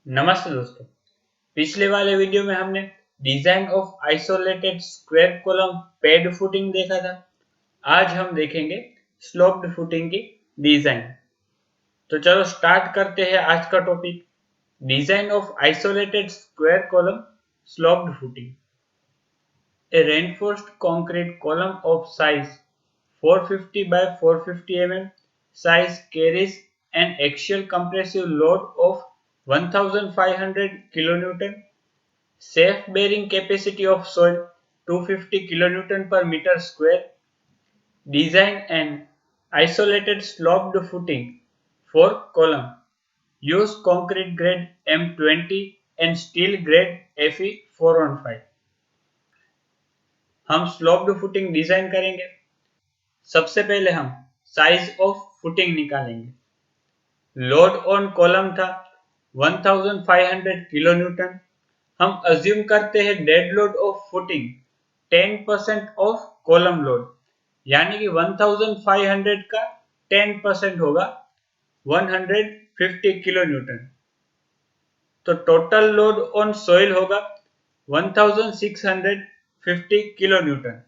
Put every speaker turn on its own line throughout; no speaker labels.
नमस्ते दोस्तों। पिछले वाले वीडियो में हमने design of isolated square column paid footing देखा था। आज हम देखेंगे स्लोप्ड फुटिंग की डिजाइन। तो चलो स्टार्ट करते हैं आज का topic, design of isolated square column sloped footing. A reinforced concrete column of size 450 by 450 mm size carries an axial compressive load of 1500 kN, safe bearing capacity of soil 250 kN per meter square. Design an isolated sloped footing for column. Use concrete grade M20 and steel grade Fe 415. हम sloped footing design करेंगे। सबसे पहले हम size of footing निकालेंगे। Load on column था 1500 kilo newton. हम assume करते हैं dead load of footing 10% of column load, यानी कि 1500 का 10% होगा 150 किलो न्यूटन। तो टोटल लोड ऑन सॉइल होगा 1650 kilo newton.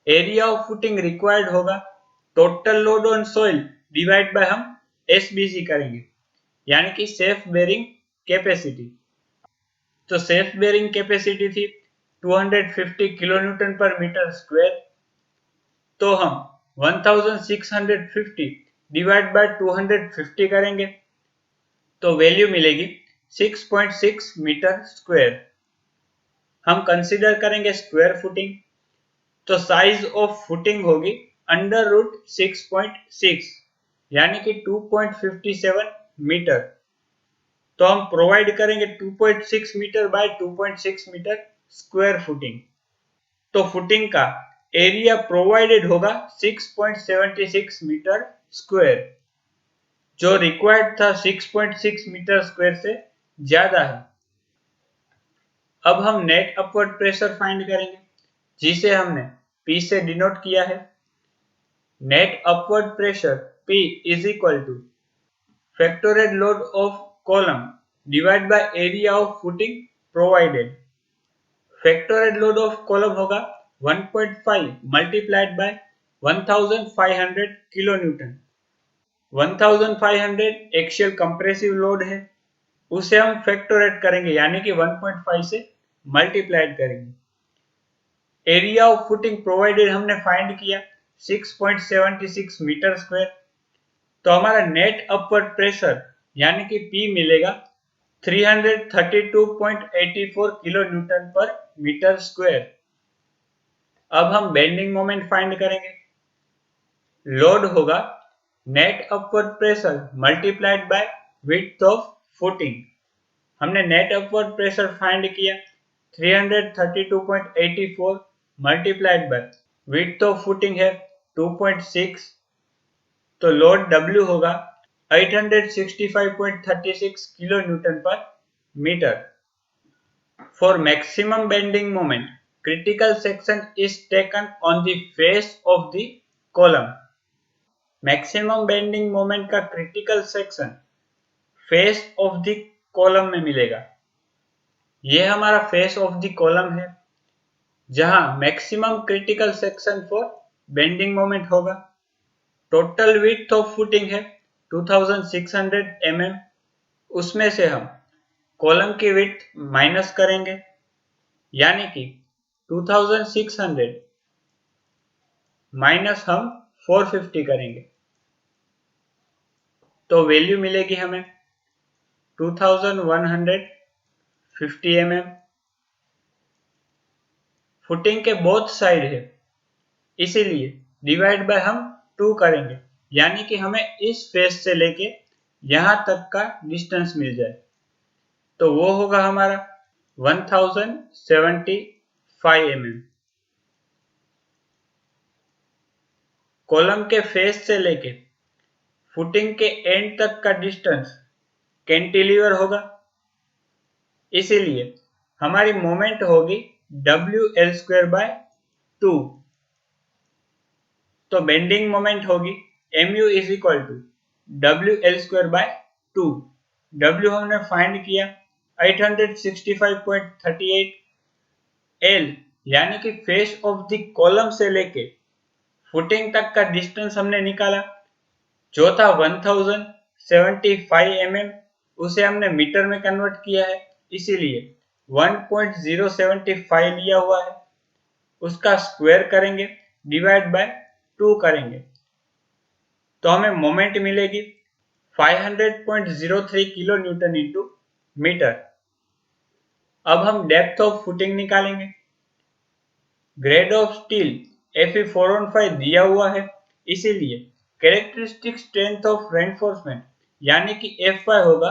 Area of footing required होगा total load on soil divide by हम SBC करेंगे, यानी कि सेफ बेरिंग कैपेसिटी। तो सेफ बेरिंग कैपेसिटी थी 250 किलो न्यूटन पर मीटर स्क्वायर। तो हम 1650 डिवाइड बाय 250 करेंगे तो वैल्यू मिलेगी 6.6 मीटर स्क्वायर। हम कंसीडर करेंगे स्क्वायर फुटिंग, तो साइज ऑफ फुटिंग होगी अंडर रूट 6.6 यानी कि 2.57 मीटर। तो हम प्रोवाइड करेंगे 2.6 metre by 2.6 metre square footing. तो फुटिंग का एरिया प्रोवाइडेड होगा 6.76 मीटर स्क्वायर, जो रिक्वायर्ड था 6.6 मीटर स्क्वायर से ज्यादा है। अब हम नेट अपवर्ड प्रेशर फाइंड करेंगे, जिसे हमने P से डिनोट किया है। Net upward pressure P is equal to factored load of column divide by area of footing provided. Factored load of column होगा 1.5 multiplied by 1500 kilo newton. 1500 axial compressive load है, उसे हम फैक्टोरेट करेंगे यानी कि 1.5 से मल्टीप्लाइड करेंगे। एरिया ऑफ फुटिंग प्रोवाइडेड हमने फाइंड किया 6.76 मीटर स्क्वायर। तो हमारा नेट अपवर्ड प्रेशर यानी कि P मिलेगा 332.84 किलो न्यूटन पर मीटर स्क्वायर। अब हम बेंडिंग मोमेंट फाइंड करेंगे। लोड होगा net upward pressure multiplied by width of footing. हमने नेट अपवर्ड प्रेशर फाइंड किया 332.84 multiplied by width of footing है 2.6। तो लोड W होगा 865.36 किलो न्यूटन पर metre. For maximum bending moment critical section is taken on the face of the column. Maximum bending moment का critical section face of the column में मिलेगा। यह हमारा face of the column है, जहां maximum critical section for bending moment होगा। Total width of footing है 2600 mm। उसमें से हम कॉलम की विड्थ माइनस करेंगे, यानी कि 2600 माइनस हम 450 करेंगे तो वैल्यू मिलेगी हमें 2150 mm। फुटिंग के बोथ साइड है, इसीलिए डिवाइड बाय हम 2 करेंगे, यानी कि हमें इस फेस से लेके यहां तक का डिस्टेंस मिल जाए। तो वो होगा हमारा 1075 mm। कॉलम के फेस से लेके फुटिंग के एंड तक का डिस्टेंस कैंटिलीवर होगा, इसीलिए हमारी मोमेंट होगी WL²/2। तो बेंडिंग मोमेंट होगी Mu = WL²/2। W हमने फाइंड किया 865.38 L, यानी कि फेस ऑफ द कॉलम से लेके फुटिंग तक का डिस्टेंस हमने निकाला जो था 1075 mm, उसे हमने मीटर में कन्वर्ट किया है इसीलिए 1.075 लिया हुआ है। उसका स्क्वायर करेंगे डिवाइड बाय 2 करेंगे तो हमें मोमेंट मिलेगी 500.03 किलो न्यूटन इंटू मीटर। अब हम डेप्थ ऑफ फुटिंग निकालेंगे। ग्रेड ऑफ स्टील Fe415 दिया हुआ है इसीलिए कैरेक्टरिस्टिक स्ट्रेंथ ऑफ रेनफोर्समेंट यानी कि Fy होगा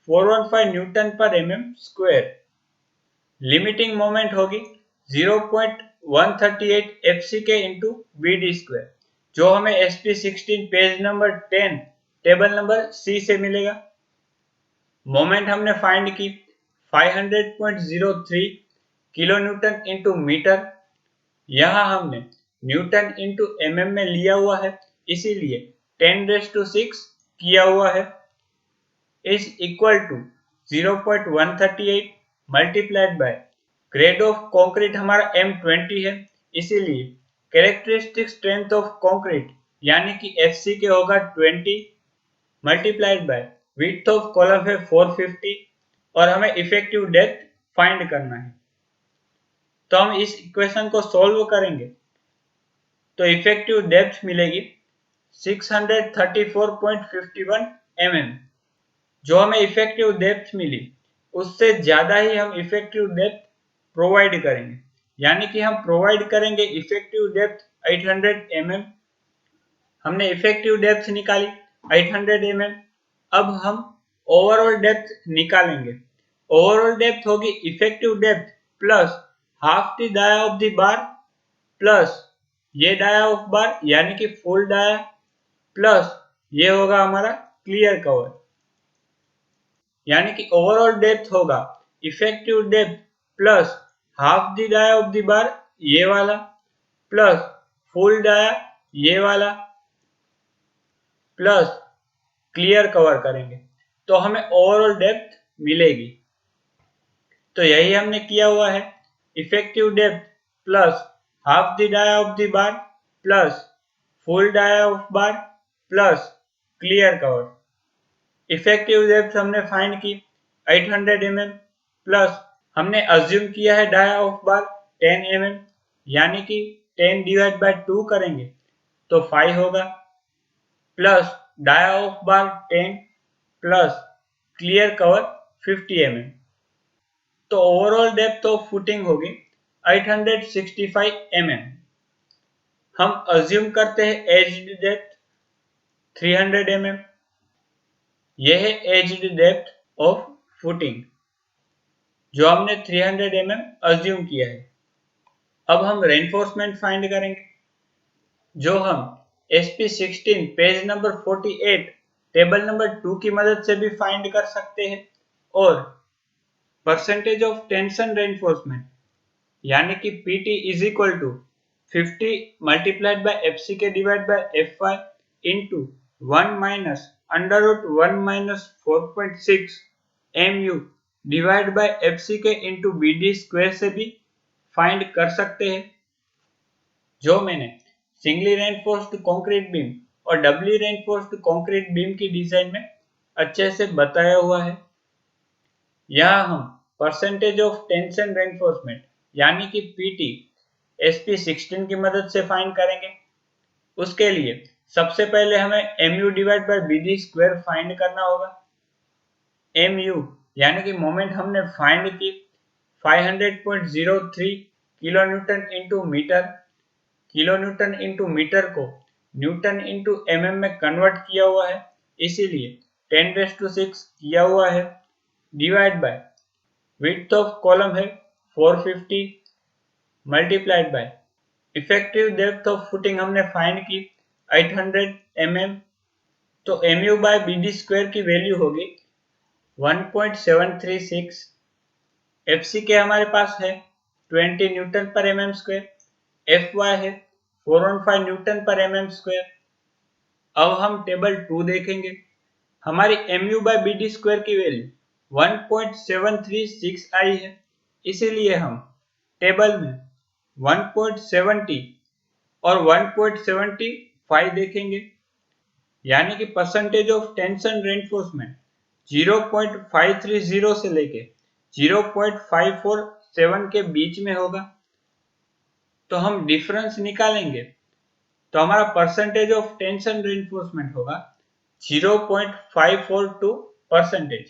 415 न्यूटन पर mm स्क्वायर। लिमिटिंग मोमेंट होगी 0.138 FCK इंटू BD स्क्वायर जो हमें SP16 page number 10 table number C से मिलेगा। मोमेंट हमने फाइंड की 500.03 किलो न्यूटन इंटू मीटर। यहां हमने न्यूटन इंटू mm में लिया हुआ है इसीलिए 10⁶ किया हुआ है is equal to 0.138 multiplied by grade of concrete हमारा M20 है इसीलिए कैरेक्टरिस्टिक स्ट्रेंथ ऑफ कंक्रीट यानी कि FCK होगा 20 multiplied by width of column है 450 और हमें इफेक्टिव डेप्थ फाइंड करना है। तो हम इस इक्वेशन को सॉल्व करेंगे तो इफेक्टिव डेप्थ मिलेगी 634.51 mm। जो हमें इफेक्टिव डेप्थ मिली उससे ज्यादा ही हम इफेक्टिव डेप्थ प्रोवाइड करेंगे यानी कि हम प्रोवाइड करेंगे इफेक्टिव डेप्थ 800 mm। हमने इफेक्टिव डेप्थ निकाली 800 mm। अब हम ओवरऑल डेप्थ निकालेंगे। ओवरऑल डेप्थ होगी effective depth plus half the dia of the bar plus ये डाया ऑफ बार यानी कि फुल डाया प्लस ये होगा हमारा क्लियर कवर यानी कि ओवरऑल डेप्थ होगा effective depth plus half the dia of the bar ये वाला प्लस फुल डाया ये वाला प्लस क्लियर कवर करेंगे तो हमें ओवरऑल डेप्थ मिलेगी। तो यही हमने किया हुआ है effective depth plus half the dia of the bar plus full dia of bar plus clear cover. Effective depth हमने फाइंड की 800 mm प्लस हमने अज्यूम किया है डाया ऑफ बार 10 mm यानी कि 10 डिवाइड बाय 2 करेंगे तो 5 होगा plus dia of bar 10 plus clear cover 50 mm। तो ओवरऑल डेप्थ ऑफ फुटिंग होगी 865 mm। हम अज्यूम करते हैं एज्ड डेप्थ 300 mm। यह है एज्ड डेप्थ ऑफ फुटिंग जो हमने 300 mm अज्यूम किया है। अब हम रेनफोर्समेंट फाइंड करेंगे जो हम SP16 page number 48 table number 2 की मदद से भी फाइंड कर सकते हैं और परसेंटेज ऑफ टेंशन रेनफोर्समेंट यानी कि PT is equal to 50 multiplied by FCK divide by Fy into 1 minus under root 1 minus 4.6 mu divide by FCK into BD square से भी फाइंड कर सकते हैं जो मैंने सिंगली रेनफोर्स्ड कंक्रीट बीम और डबली रेनफोर्स्ड कंक्रीट बीम की डिजाइन में अच्छे से बताया हुआ है। यहाँ हम परसेंटेज ऑफ टेंशन रेनफोर्समेंट यानी कि PT SP16 की मदद से फाइंड करेंगे। उसके लिए सबसे पहले हमें mu divide bye BD square find करना होगा। mu यानी कि मोमेंट हमने फाइंड की 500.03 kilo newton into metre. Kilo newton into metre को न्यूटन इंटू mm में कन्वर्ट किया हुआ है इसीलिए 10⁶ किया हुआ है divide by width of column है 450 multiplied by effective depth of footing हमने फाइंड की 800 mm। तो mu बाय BD स्क्वायर की वैल्यू होगी 1.736। FCK हमारे पास है 20 न्यूटन पर mm स्क्वायर। Fy है 415 न्यूटन पर mm स्क्वायर। अब हम टेबल 2 देखेंगे। हमारी mu/bd स्क्वायर की वैल्यू 1.736 आई है, इसीलिए हम टेबल में 1.70 और 1.75 देखेंगे, यानी कि परसेंटेज ऑफ टेंशन रेनफोर्समेंट 0.530 से लेके 0.547 के बीच में होगा। तो हम डिफरेंस निकालेंगे तो हमारा परसेंटेज ऑफ टेंशन रेनफोर्समेंट होगा 0.542%।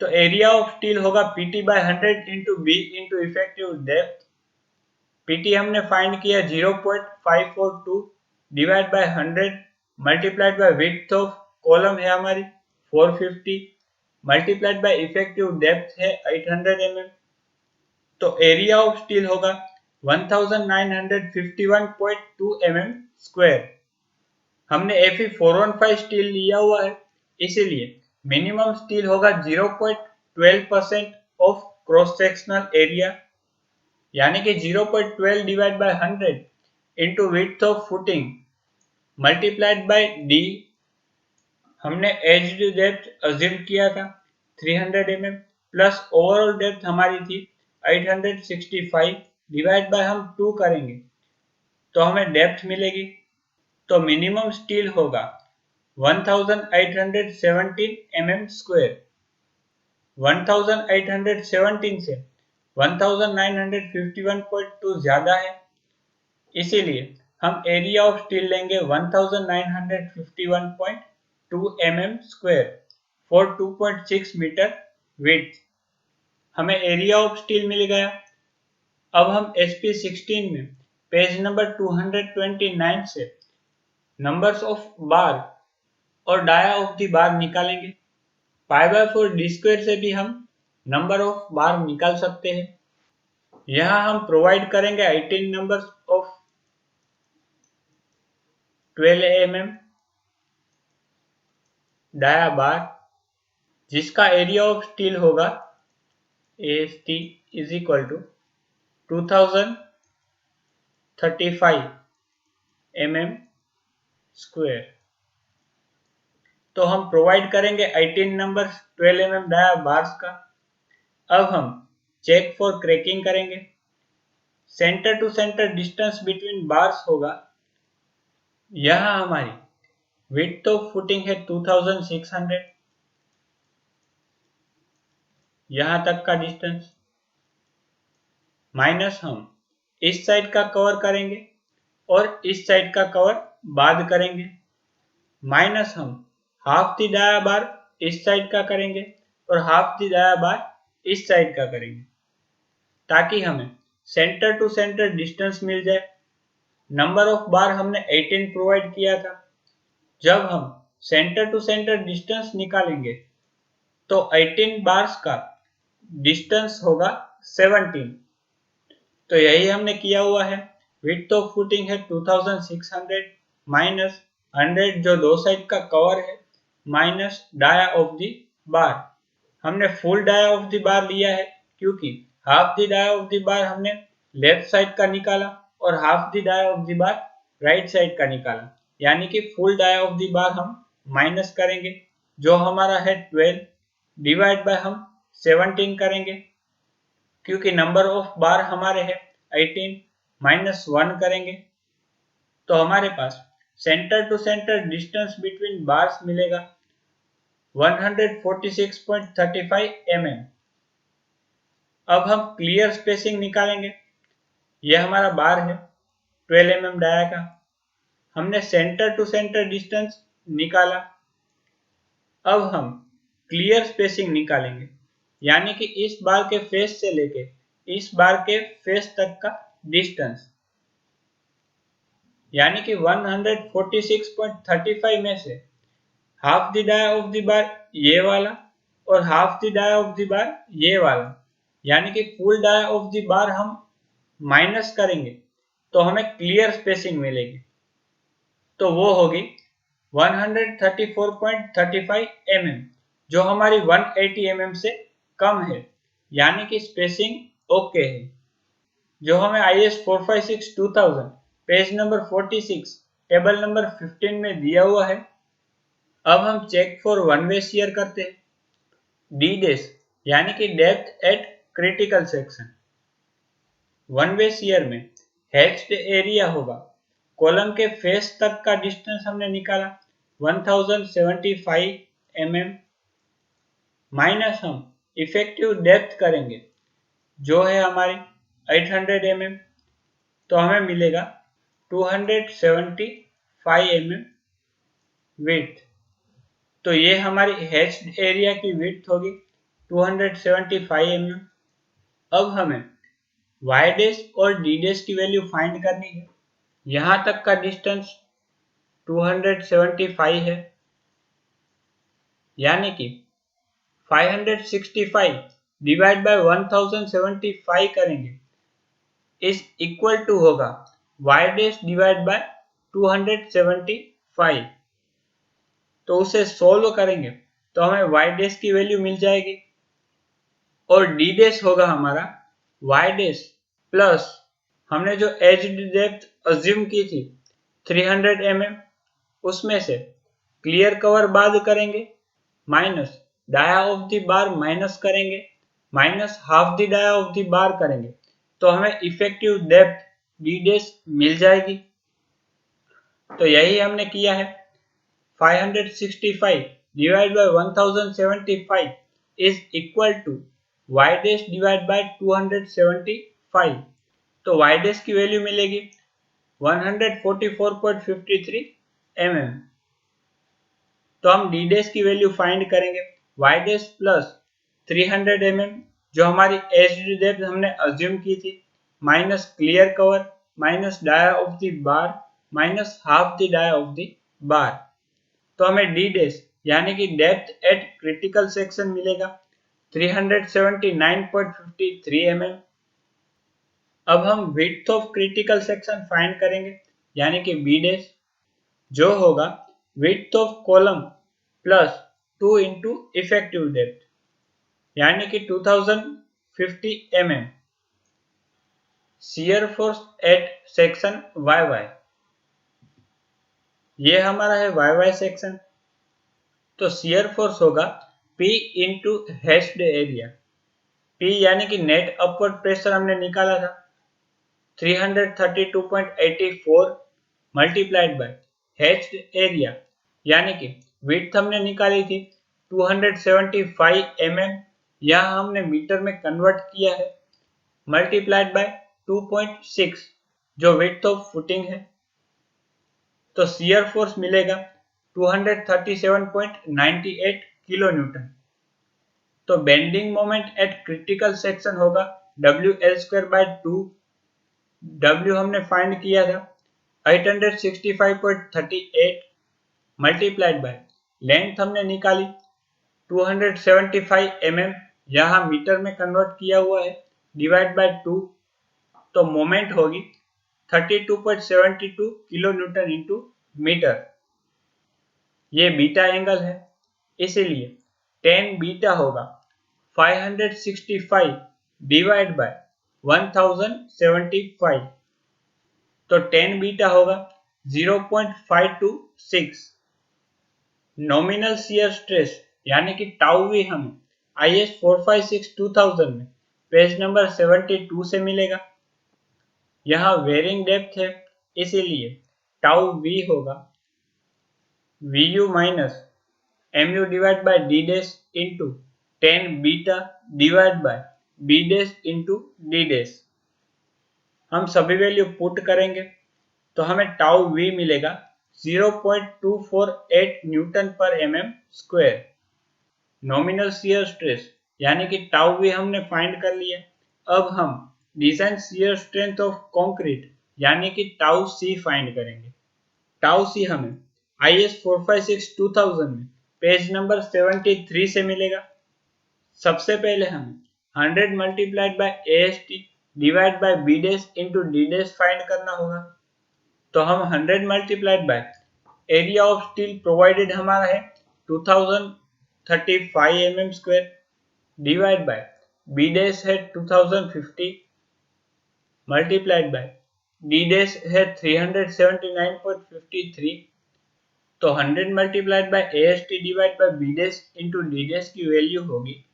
तो एरिया ऑफ स्टील होगा PT/100 into B into effective depth. PT हमने फाइंड किया 0.542 divide by 100 multiplied by width of column है हमारी 450 मल्टीप्लाइड बाय इफेक्टिव डेप्थ है 800 mm। तो एरिया ऑफ स्टील होगा 1951.2 mm स्क्वायर। हमने Fe415 स्टील लिया हुआ है, इसीलिए मिनिमम स्टील होगा 0.12% ऑफ क्रॉस सेक्शनल एरिया, यानी कि 0.12 divide by 100 into width of footing multiplied by D. हमने एज डेप्थ अज्यूम किया था 300 mm प्लस ओवरऑल डेप्थ हमारी थी 865 डिवाइड बाय हम 2 करेंगे तो हमें डेप्थ मिलेगी। तो मिनिमम स्टील होगा 1817 mm स्क्वायर। 1817 से 1951.2 ज्यादा है, इसीलिए हम एरिया ऑफ स्टील लेंगे 1951.2 mm square for 2.6 metre width. हमें एरिया ऑफ स्टील मिल गया। अब हम SP16 में पेज नंबर 229 से नंबर्स ऑफ बार और डाया ऑफ द बार निकालेंगे। π/4 d स्क्वायर से भी हम नंबर ऑफ बार निकाल सकते हैं। यहाँ हम प्रोवाइड करेंगे 18 numbers of 12 mm dia bar, जिसका एरिया ऑफ स्टील होगा AST is equal to 2035 mm square. तो हम प्रोवाइड करेंगे 18 नंबर 12 mm डाया बार्स का। अब हम चेक फॉर क्रैकिंग करेंगे। Centre to centre distance between bars होगा, यहां हमारी विड्थ ऑफ फुटिंग है 2600, यहां तक का डिस्टेंस, माइनस हम इस साइड का कवर करेंगे और इस साइड का कवर बाद करेंगे, माइनस हम हाफ द डाया बार इस साइड का करेंगे और हाफ द डाया बार इस साइड का करेंगे, ताकि हमें सेंटर टू सेंटर डिस्टेंस मिल जाए। नंबर ऑफ बार हमने 18 प्रोवाइड किया था। जब हम सेंटर टू सेंटर डिस्टेंस निकालेंगे तो 18 बार्स का डिस्टेंस होगा 17। तो यही हमने किया हुआ है। विड्थ ऑफ फुटिंग है 2600 माइनस 100 जो दो साइड का कवर है minus dia of the bar. हमने full dia of the bar लिया है क्योंकि half the dia of the bar हमने लेफ्ट साइड का निकाला और half the dia of the bar right side का निकाला, यानी कि full dia of the bar हम माइनस करेंगे जो हमारा है 12 डिवाइड बाय हम 17 करेंगे, क्योंकि नंबर ऑफ बार हमारे है 18 माइनस 1 करेंगे तो हमारे पास centre to centre distance between bars मिलेगा 146.35 mm। अब हम क्लियर स्पेसिंग निकालेंगे। यह हमारा बार है 12 mm डाया का। हमने सेंटर टू सेंटर डिस्टेंस निकाला। अब हम क्लियर स्पेसिंग निकालेंगे, यानी कि इस बार के फेस से लेके इस बार के फेस तक का डिस्टेंस, यानी कि 146.35 में से half the dia of the bar ये वाला और half the dia of the bar ये वाला, यानी कि full dia of the bar हम माइनस करेंगे तो हमें क्लियर स्पेसिंग मिलेगी। तो वो होगी 134.35 mm, जो हमारी 180 mm से कम है, यानी कि स्पेसिंग ओके है, जो हमें IS 456-2000 page number 46 table number 15 में दिया हुआ है। अब हम check for one way shear करते हैं। डी डेश यानी कि depth at critical section. One way shear में हैच्ड एरिया होगा, कॉलम के फेस तक का डिस्टेंस हमने निकाला 1075 mm माइनस हम इफेक्टिव डेप्थ करेंगे जो है हमारी 800 mm, तो हमें मिलेगा 275 mm विड्थ। तो ये हमारी हैच्ड एरिया की विड्थ होगी 275 mm। अब हमें y डैश और d डैश की वैल्यू फाइंड करनी है। यहां तक का डिस्टेंस 275 है, यानी कि 565 डिवाइड बाय 1075 करेंगे इज इक्वल टू होगा y डैश डिवाइड बाय 275। तो उसे सोल्व करेंगे तो हमें y डैश की वैल्यू मिल जाएगी और d डैश होगा हमारा y डैश प्लस हमने जो एज डेप्थ अज्यूम की थी 300 mm, उसमें से क्लियर कवर बाद करेंगे minus dia of the bar minus करेंगे minus half the dia of the bar करेंगे तो हमें इफेक्टिव डेप्थ d डैश मिल जाएगी। तो यही हमने किया है। 565 divided by 1075 is equal to y dash divided by 275। तो y dash की वैल्यू मिलेगी 144.53 mm। तो हम d dash की वैल्यू फाइंड करेंगे y dash प्लस 300 mm जो हमारी एज्ड डेप्थ हमने अज्यूम की थी minus clear cover minus dia of the bar minus half the dia of the bar. तो हमें डी डैश यानी कि डेप्थ एट क्रिटिकल सेक्शन मिलेगा 379.53 mm। अब हम width of critical section find करेंगे यानी कि बी डैश जो होगा width of column plus 2 into effective depth यानी कि 2050 mm। Shear force at section Y Y, ये हमारा है वाई वाई सेक्शन। तो शियर फोर्स होगा P into hatched area. P यानी कि नेट अपवर्ड प्रेशर हमने निकाला था 332.84 मल्टीप्लाइड बाय हैच्ड एरिया यानी कि विड्थ हमने निकाली थी 275 mm, यहां हमने मीटर में कन्वर्ट किया है मल्टीप्लाइड बाय 2.6 जो विड्थ ऑफ फुटिंग है। तो शियर फोर्स मिलेगा 237.98 किलो न्यूटन। तो bending moment at critical section होगा WL²/2। W हमने फाइंड किया था 865.38 मल्टीप्लाइड बाय लेंथ हमने निकाली 275 mm, यहां मीटर में कन्वर्ट किया हुआ है डिवाइड बाय 2। तो मोमेंट होगी 32.72 किलो न्यूटन इंटू मीटर। ये बीटा एंगल है इसीलिए tan बीटा होगा 565 डिवाइड बाय 1075। तो tan बीटा होगा 0.526। नॉमिनल शियर स्ट्रेस यानी कि टाउ वी हमें IS 456-2000 में पेज नंबर 72 से मिलेगा। यहाँ वेरिंग डेप्थ है इसीलिए टाउ वी होगा VU minus MU divide bye D dash into tan beta divide by B dash into D dash. हम सभी वैल्यू पुट करेंगे तो हमें टाउ V मिलेगा 0.248 न्यूटन पर mm square. Nominal shear stress यानी कि टाउ V हमने फाइंड कर लिया। अब हम design shear strength of concrete यानी कि टाउ C फाइंड करेंगे। टाउ C हमें IS 456-2000 में पेज नंबर 73 से मिलेगा। सबसे पहले हमें 100 multiplied bye AST divide by B dash into D dash find करना होगा। तो हम 100 multiplied by area of steel provided हमारा है 2035 mm square divide by B dash है 2050 मल्टीप्लाइड बाय D डैश है 379.53 तो 100 multiplied bye AST divide by B dash into D dash की वैल्यू होगी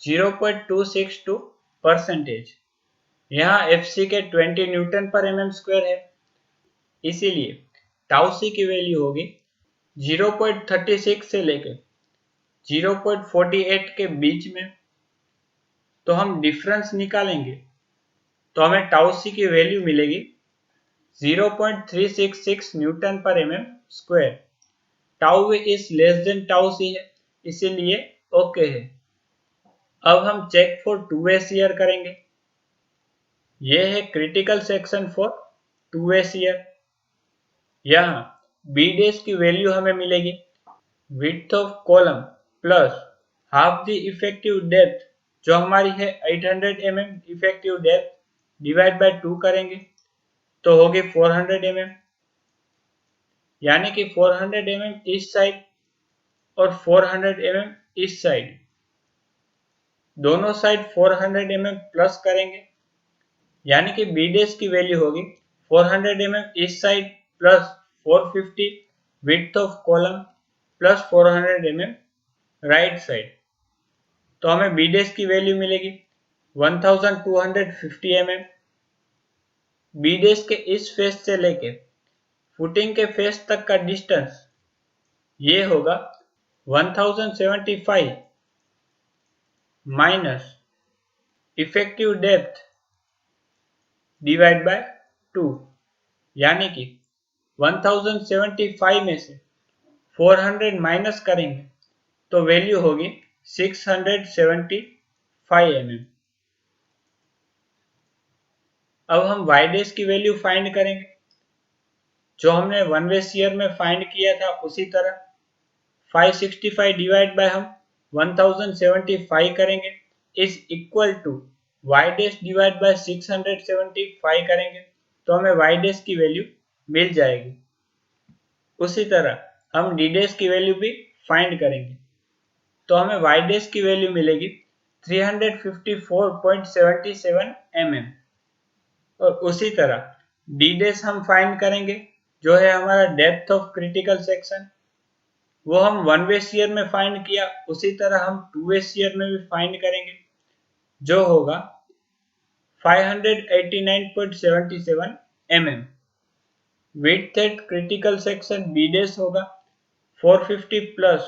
0.262 परसेंटेज। यहाँ FC के 20 न्यूटन पर mm स्क्वायर है, इसीलिए टाउ सी की वैल्यू होगी 0.36 से लेकर 0.48 के बीच में। तो हम डिफरेंस निकालेंगे तो हमें टाउ सी की वैल्यू मिलेगी 0.366 न्यूटन पर mm square. Tau is less than tau c है, इसीलिए ओके है। अब हम check for two way shear करेंगे। यह है critical section for two way shear. यहाँ बी डैश की वैल्यू हमें मिलेगी width of column plus half the effective depth, जो हमारी है 800 mm effective depth, divide by 2 करेंगे तो होगी 400 mm, यानी कि 400 mm इस साइड और 400 mm इस साइड, दोनों साइड 400 mm प्लस करेंगे, यानी कि बी डैश की वैल्यू होगी 400 mm इस side plus 450 width of column plus 400 mm right side. तो हमें बी डैश की वैल्यू मिलेगी 1250 mm। बी डैश के इस फेस से लेके फुटिंग के फेस तक का डिस्टेंस ये होगा 1075 minus effective depth divide by 2, यानी कि 1075 में से 400 माइनस करेंगे तो वैल्यू होगी 675 mm। अब हम y डैश की वैल्यू फाइंड करेंगे, जो हमने वन वे शियर में फाइंड किया था उसी तरह 565 डिवाइड बाय हम 1075 करेंगे is equal to y dash divide by 675 करेंगे तो हमें y डैश की वैल्यू मिल जाएगी। उसी तरह हम d डैश की वैल्यू भी फाइंड करेंगे तो हमें y डैश की वैल्यू मिलेगी 354.77 mm। और उसी तरह d डैश हम फाइंड करेंगे, जो है हमारा डेप्थ ऑफ क्रिटिकल सेक्शन। वो हम वन वे शियर में फाइंड किया, उसी तरह हम टू वे शियर में भी फाइंड करेंगे, जो होगा 589.77 mm। Width at critical section B dash होगा 450 plus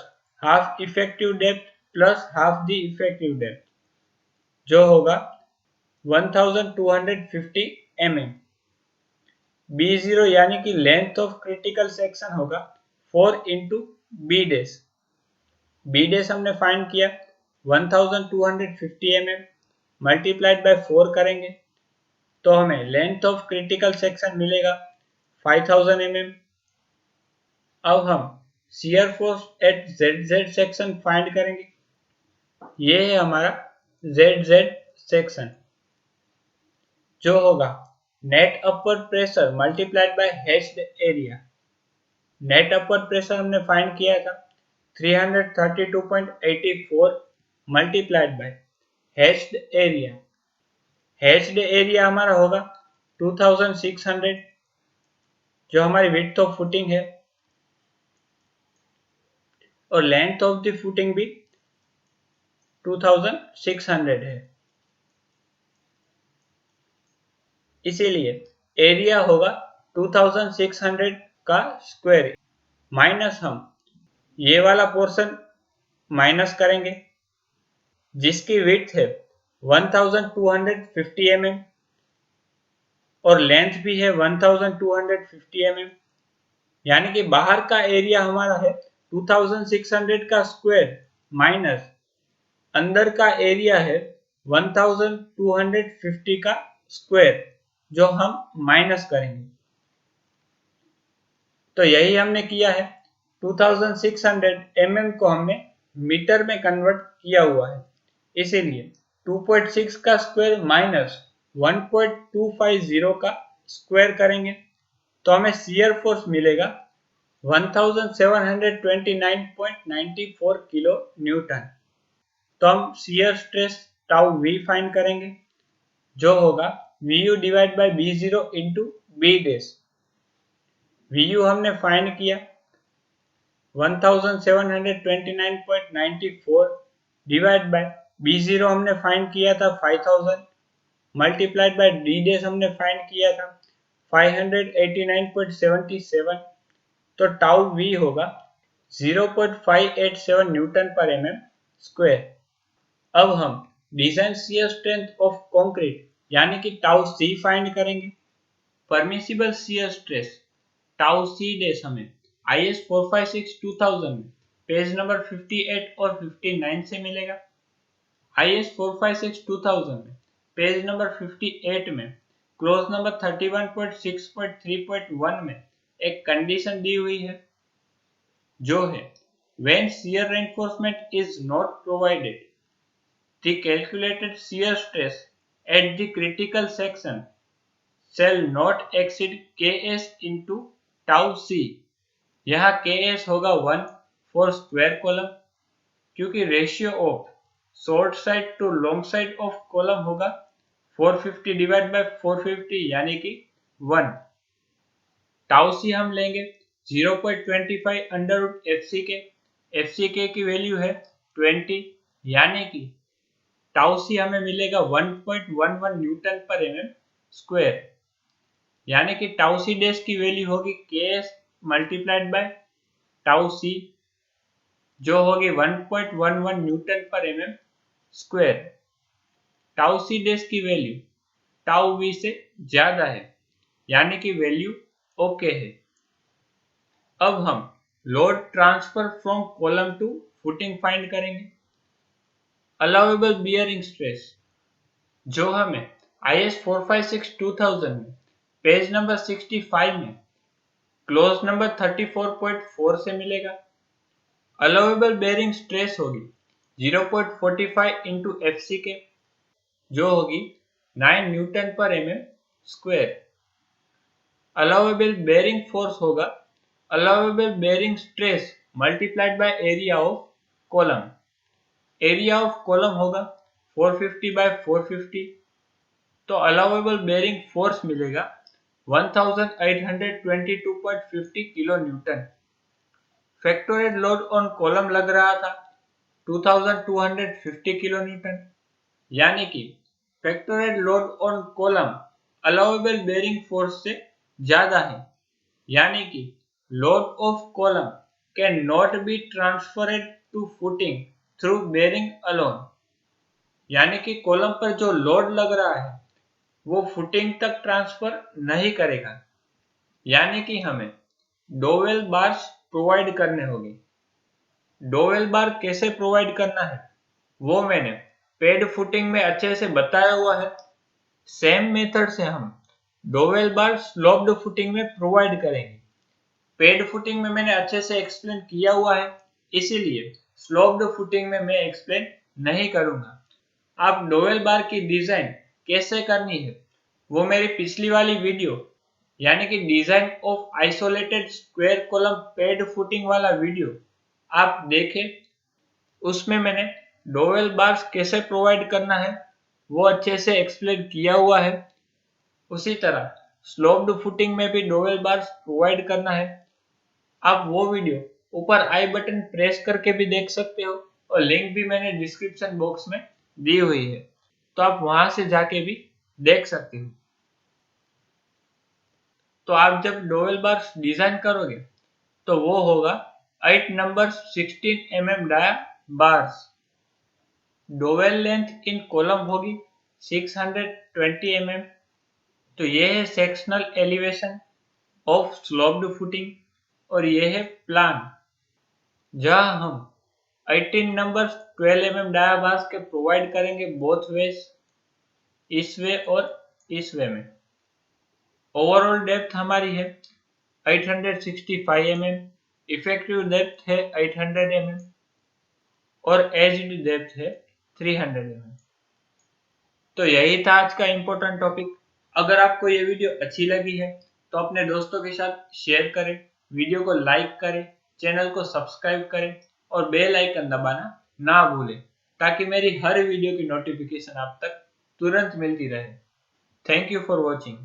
half effective depth plus half the effective depth, जो होगा 1250 mm। B0 यानी कि लेंथ ऑफ क्रिटिकल सेक्शन होगा 4 into B dash. B dash हमने फाइंड किया 1250 mm मल्टीप्लाइड बाय 4 करेंगे तो हमें लेंथ ऑफ क्रिटिकल सेक्शन मिलेगा 5000 mm। अब हम shear force at ZZ section find करेंगे। ये है हमारा ZZ सेक्शन, जो होगा net upward pressure multiplied by hatched area. Net upward pressure हमने फाइंड किया था 332.84 multiplied by hatched area. Hatched area हमारा होगा 2600, जो हमारी विड्थ ऑफ फुटिंग है, और लेंथ ऑफ द फुटिंग भी 2600 है। इसीलिए एरिया होगा 2600 का स्क्वायर माइनस हम ये वाला पोर्शन माइनस करेंगे जिसकी विड्थ है 1250 mm और लेंथ भी है 1250 mm, यानी कि बाहर का एरिया हमारा है 2600 का स्क्वायर माइनस अंदर का एरिया है 1250 का स्क्वायर, जो हम माइनस करेंगे। तो यही हमने किया है, 2600 mm को हमने मीटर में कन्वर्ट किया हुआ है, इसीलिए 2.6 का स्क्वायर माइनस 1250 का स्क्वायर करेंगे तो हमें शियर फोर्स मिलेगा 1729.94 किलो न्यूटन। तो हम shear stress tau V find करेंगे, जो होगा Vu divide by B0 into B dash. Vu हमने फाइंड किया 1729.94 डिवाइड बाय B0 हमने फाइंड किया था 5000 मल्टीप्लाइड बाय D डैश हमने फाइंड किया था 589.77 तो टाउ V होगा 0.587 न्यूटन पर mm स्क्वायर। अब हम design shear strength of concrete यानी कि टाउ C फाइंड करेंगे। Permissible shear stress tau C dash हमें IS 456-2000 में पेज नंबर 58 और 59 से मिलेगा। IS 456-2000 में पेज नंबर 58 में क्लोज नंबर 31.6.3.1 में एक कंडीशन दी हुई है जो है when shear reinforcement is not provided the calculated shear stress at the critical section shall not exceed Ks into tau C। यहाँ Ks होगा 1 फॉर स्क्वायर कॉलम क्योंकि ratio of short side to long side of column होगा 450 divide by 450 यानी कि 1। Tau सी हम लेंगे 0.25 under root एफसीके की value है 20 यानी कि टाउ सी हमें मिलेगा 1.11 न्यूटन पर mm स्क्वायर यानी कि टाउ सी डैश की वैल्यू होगी Ks multiplied by tau C जो होगी 1.11 न्यूटन पर mm square. Tau C dash की वैल्यू टाउ वी से ज्यादा है यानी कि वैल्यू ओके है। अब हम load transfer from column to footing find करेंगे। अलाउएबल बियरिंग स्ट्रेस जो हमें IS 456-2000 में पेज नंबर 65 में क्लोज नंबर 34.4 से मिलेगा। अलाउएबल बेयरिंग स्ट्रेस होगी 0.45 इंटू FCK जो होगी 9 न्यूटन पर mm square. Allowable bearing force होगा allowable bearing stress multiplied by area of column. Area of column होगा 450 बाय 450 तो अलाउएबल बेयरिंग फोर्स मिलेगा 1822.50 kilo newton. Factored load on column लग रहा था 2250 किलो न्यूटन यानी कि factored load on column allowable bearing force से ज्यादा है यानी कि load of column can not be transferred to footing through bearing alone यानी कि कॉलम पर जो लोड लग रहा है वो फुटिंग तक ट्रांसफर नहीं करेगा यानी कि हमें डोवेल बार्स प्रोवाइड करने होंगे। डोवेल बार कैसे प्रोवाइड करना है वो मैंने पेड फुटिंग में अच्छे से बताया हुआ है। सेम मेथड से हम डोवेल बार स्लोप्ड फुटिंग में प्रोवाइड करेंगे। पेड फुटिंग में मैंने अच्छे से एक्सप्लेन किया हुआ है इसीलिए स्लोप्ड फुटिंग में मैं एक्सप्लेन नहीं करूंगा। आप डोवेल बार की डिजाइन कैसे करनी है वो मेरी पिछली वाली वीडियो यानी कि design of isolated square column paid footing वाला वीडियो आप देखें। उसमें मैंने डोवेल बार्स कैसे प्रोवाइड करना है वो अच्छे से एक्सप्लेन किया हुआ है। उसी तरह स्लोप्ड फुटिंग में भी डोवेल बार्स प्रोवाइड करना है। आप वो वीडियो ऊपर आई बटन प्रेस करके भी देख सकते हो और लिंक भी मैंने डिस्क्रिप्शन बॉक्स में दी हुई है तो आप वहां से जाके भी देख सकते हो। तो आप जब डोवेल बार्स डिजाइन करोगे तो वो होगा 8 number 16 mm dia bars. Dowel length in column होगी 620 mm। तो ये है sectional elevation of sloped footing और ये है प्लान जहां हम 18 नंबर 12 mm डाया बार्स के प्रोवाइड करेंगे बोथ वेज इस वे और इस वे में। ओवरऑल डेप्थ हमारी है 865 mm, इफेक्टिव डेप्थ है 800 mm और एज्ड डेप्थ है 300 mm। तो यही था आज का इम्पोर्टेंट टॉपिक। अगर आपको ये वीडियो अच्छी लगी है तो अपने दोस्तों के साथ शेयर करें, वीडियो को लाइक करें, चैनल को सब्सक्राइब करें और बेल आइकन दबाना ना भूलें ताकि मेरी हर वीडियो की नोटिफिकेशन आप तक तुरंत मिलती रहे। Thank you for watching.